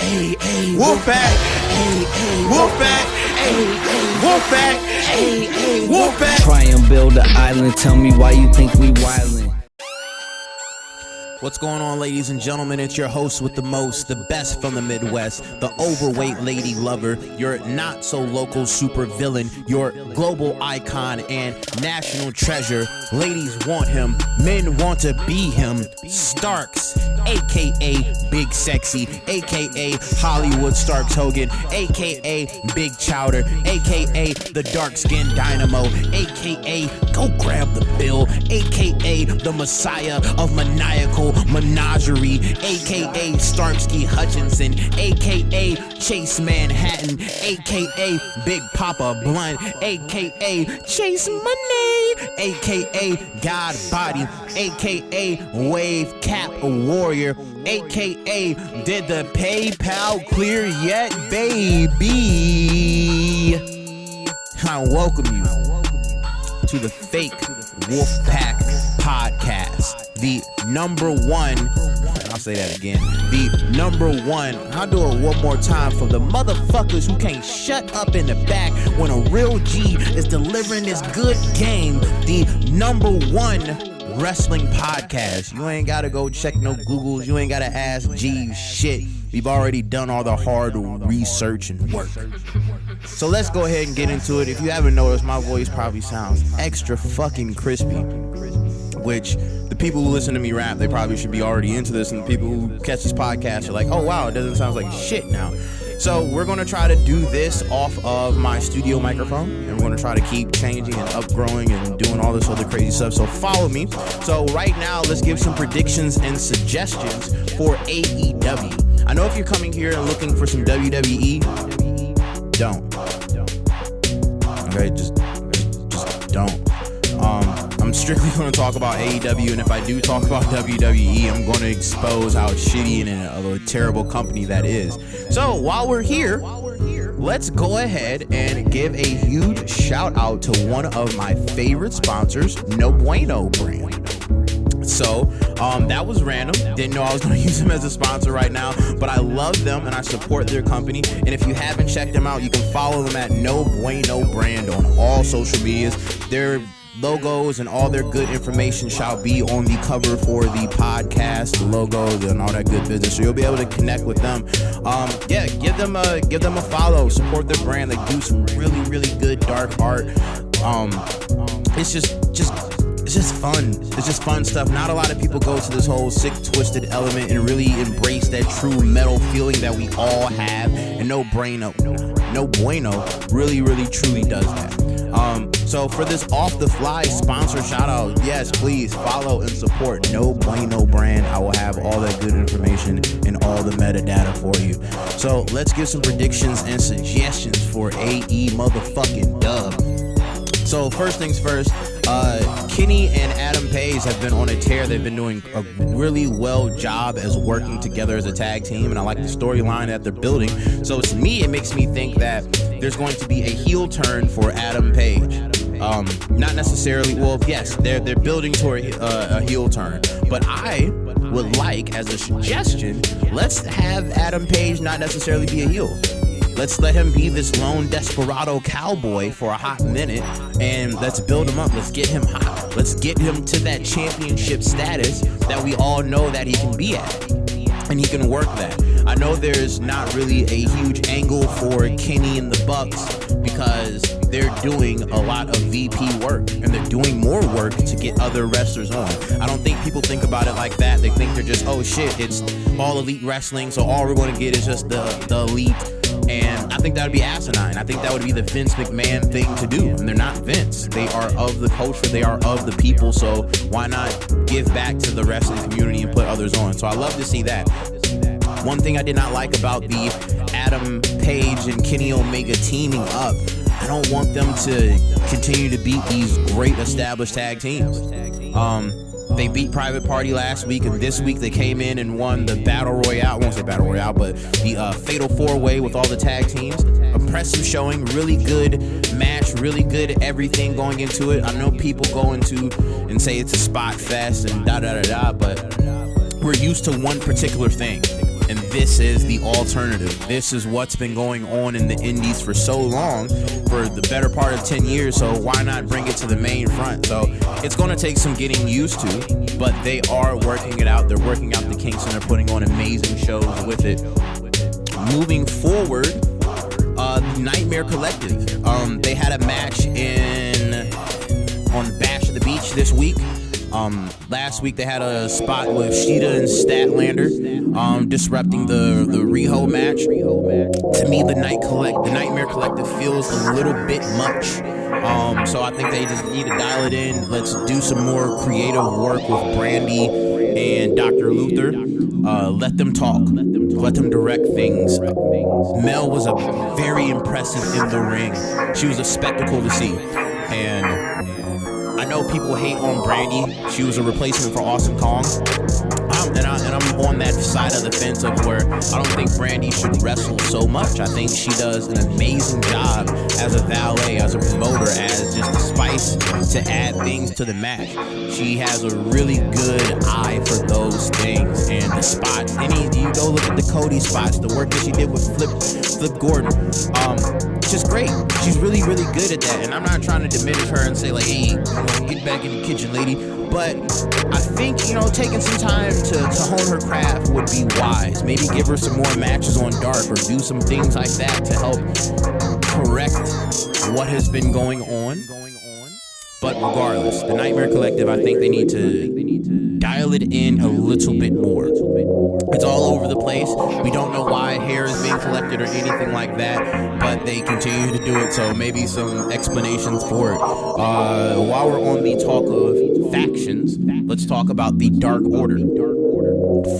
Wolf Pact, Wolf Pact, Wolf Pact, Wolf Pact. Try and build an island, tell me why you think we wildin'. What's going on, ladies and gentlemen? It's your host with the most, the best from the Midwest, the overweight lady lover, your not-so-local super villain, your global icon and national treasure. Ladies want him, men want to be him. Starks, a.k.a. Big Sexy, a.k.a. Hollywood Starks Hogan, a.k.a. Big Chowder, a.k.a. the dark-skinned Dynamo, a.k.a. Go Grab the Bill, a.k.a. the Messiah of Maniacal Menagerie, aka Starksky Hutchinson, aka Chase Manhattan, aka Big Papa Blunt, aka Chase Money, aka God Body, aka Wave Cap Warrior, aka Did the PayPal clear yet, baby? I welcome you to the fake Wolf Pact Podcast. The number one, I'll say that again, the number one, I'll do it one more time for the motherfuckers who can't shut up in the back when a real G is delivering this good game. The number one wrestling podcast. You ain't gotta go check no Googles, you ain't gotta ask Jeeves shit. We've already done all the hard research and work. So let's go ahead and get into it. If you haven't noticed, my voice probably sounds extra fucking crispy, which the people who listen to me rap, they probably should be already into this, and the people who catch this podcast are like, oh wow, it doesn't sound like shit now. So we're going to try to do this off of my studio microphone, and we're going to try to keep changing and upgrowing and doing all this other crazy stuff. So follow me. So right now, let's give some predictions and suggestions for AEW. I know if you're coming here and looking for some WWE, don't. Okay, just don't. I'm strictly going to talk about AEW, and if I do talk about WWE, I'm going to expose how shitty and a terrible company that is. So while we're here, let's go ahead and give a huge shout out to one of my favorite sponsors, No Bueno brand. So that was random. Didn't know I was going to use them as a sponsor right now, but I love them and I support their company. And if you haven't checked them out, you can follow them at No Bueno brand on all social medias. Their logos and all their good information shall be on the cover for the podcast, the logo and all that good business. So you'll be able to connect with them. Give them a follow. Support their brand. They do some really, really good dark art. It's just fun. It's just fun stuff. Not a lot of people go to this whole sick, twisted element and really embrace that true metal feeling that we all have. And No Bueno really, really, truly does that. So for this off-the-fly sponsor shout-out, yes, please follow and support No Bueno brand. I will have all that good information and all the metadata for you. So let's give some predictions and suggestions for AE motherfucking dub. So first things first, Kenny and Adam Page have been on a tear. They've been doing a really well job as working together as a tag team, and I like the storyline that they're building. So to me, it makes me think that there's going to be a heel turn for Adam Page. Not necessarily, well, yes, they're building toward a heel turn, but I would like, as a suggestion, let's have Adam Page not necessarily be a heel. Let's let him be this lone desperado cowboy for a hot minute, and let's build him up. Let's get him hot. Let's get him to that championship status that we all know that he can be at, and he can work that. I know there's not really a huge angle for Kenny and the Bucks because they're doing a lot of VP work, and they're doing more work to get other wrestlers on. I don't think people think about it like that. They think they're just, oh shit, it's all elite wrestling, so all we're going to get is just the elite. And I think that would be asinine. I think that would be the Vince McMahon thing to do. And they're not Vince. They are of the culture. They are of the people. So why not give back to the wrestling community and put others on? So I love to see that. One thing I did not like about the Adam Page and Kenny Omega teaming up, I don't want them to continue to beat these great established tag teams. They beat Private Party last week, and this week they came in and won the Battle Royale. I won't say Battle Royale, but the Fatal 4-Way with all the tag teams. Impressive showing, really good match, really good everything going into it. I know people go into and say it's a spot fest and da-da-da-da, but we're used to one particular thing, and this is the alternative. This is what's been going on in the indies for so long, for the better part of 10 years, so why not bring it to the main front? So it's going to take some getting used to, but they are working it out. They're working out the kinks, and they're putting on amazing shows with it. Moving forward, Nightmare Collective. They had a match on Bash at the Beach this week. Last week they had a spot with Sheeta and Statlander, disrupting the Riho match. To me, the Nightmare Collective feels a little bit much. So I think they just need to dial it in. Let's do some more creative work with Brandy and Dr. Luther. Let them talk. Let them direct things. Mel was very impressive in the ring. She was a spectacle to see. And I know people hate on Brandy. She was a replacement for Awesome Kong. And I'm on that side of the fence of where I don't think Brandy should wrestle so much. I think she does an amazing job as a valet, as a promoter, as just a spice to add things to the match. She has a really good eye for those things and the spots. You go look at the Cody spots, the work that she did with Flip Gordon. Just great. She's really, really good at that. And I'm not trying to diminish her and say like, hey, get back in the kitchen, lady. But I think, taking some time to hone her craft would be wise. Maybe give her some more matches on Dark or do some things like that to help correct what has been going on. But regardless, the Nightmare Collective, I think they need to dial it in a little bit more. It's all over the place. We don't know why hair is being collected or anything like that, but they continue to do it, so maybe some explanations for it. While we're on the talk of factions, let's talk about the Dark Order.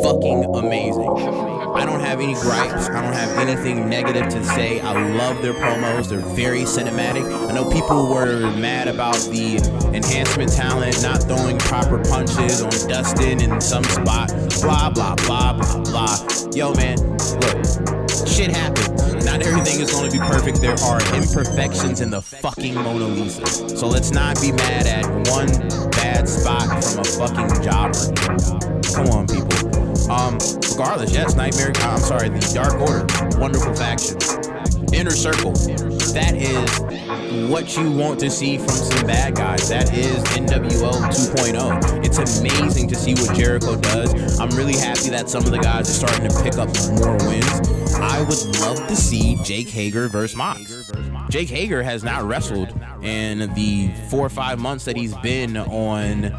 Fucking amazing. I don't have any gripes. I don't have anything negative to say. I love their promos. They're very cinematic. I know people were mad about the enhancement talent not throwing proper punches on Dustin in some spot. Blah, blah, blah, blah, blah. Yo, man, look, shit happens. Not everything is going to be perfect. There are imperfections in the fucking Mona Lisa. So let's not be mad at one bad spot from a fucking jobber. Come on, people. Regardless, yes, the Dark Order, wonderful faction. Inner Circle, that is what you want to see from some bad guys. That is NWO 2.0. It's amazing to see what Jericho does. I'm really happy that some of the guys are starting to pick up more wins. I would love to see Jake Hager versus Mox. Jake Hager has not wrestled in the 4 or 5 months that he's been on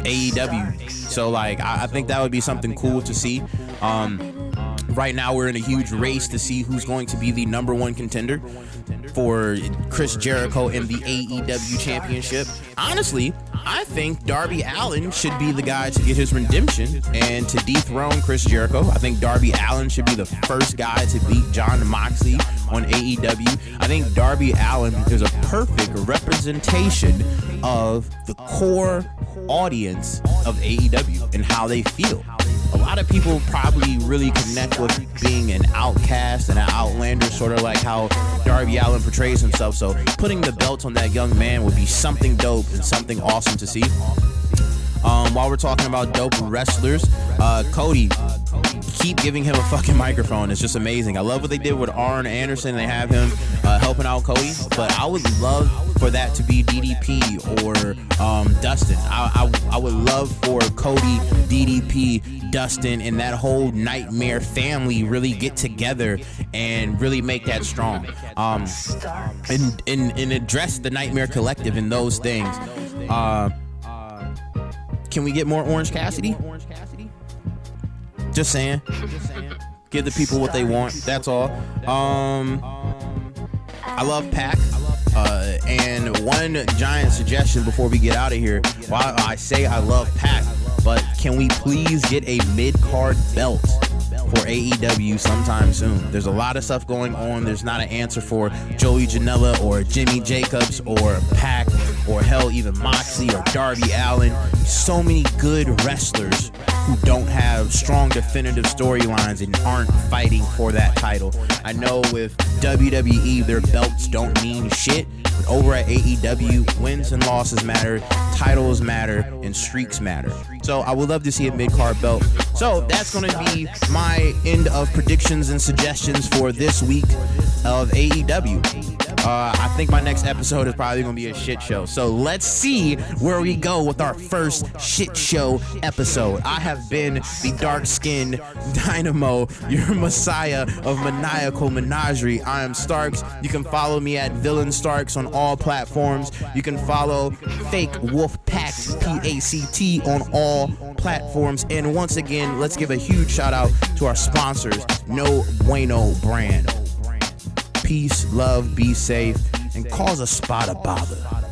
AEW. So I think that would be something cool to see. Right now we're in a huge race to see who's going to be the number one contender for Chris Jericho in the AEW championship. Honestly, I think Darby Allin should be the guy to get his redemption and to dethrone Chris Jericho. I think Darby Allin should be the first guy to beat Jon Moxley on AEW. I think Darby Allin is a perfect representation of the core audience of AEW and how they feel. A lot of people probably really connect with being an outcast and an outlander, sort of like how Darby Allin portrays himself. So putting the belt on that young man would be something dope and something awesome to see. While we're talking about dope wrestlers, Cody, keep giving him a fucking microphone. It's just amazing. I love what they did with Arn Anderson. They have him helping out Cody, but I would love for that to be DDP or Dustin. I would love for Cody, DDP, Dustin, and that whole Nightmare family really get together and really make that strong. And address the Nightmare Collective and those things. Can we get more Orange Cassidy? Just saying. Give the people what they want. That's all. I love Pac. And one giant suggestion before we get out of here. While I say I love Pac, but can we please get a mid-card belt for AEW sometime soon? There's a lot of stuff going on. There's not an answer for Joey Janela or Jimmy Jacobs or Pac or hell even Moxley or Darby Allin. So many good wrestlers who don't have strong definitive storylines and aren't fighting for that title. I know with WWE, their belts don't mean shit. But over at AEW, wins and losses matter, titles matter, and streaks matter. So I would love to see a mid-card belt. So that's going to be my end of predictions and suggestions for this week of AEW. I think my next episode is probably going to be a shit show. So let's see where we go with our first shit show episode. I have been the dark-skinned Dynamo, your messiah of maniacal menagerie. I am Starks. You can follow me at Villain Starks on all platforms. You can follow Fake Wolf Pact, P-A-C-T, on all platforms. And once again, let's give a huge shout out to our sponsors, No Bueno brand. Peace, love, be safe, and cause a spot of bother.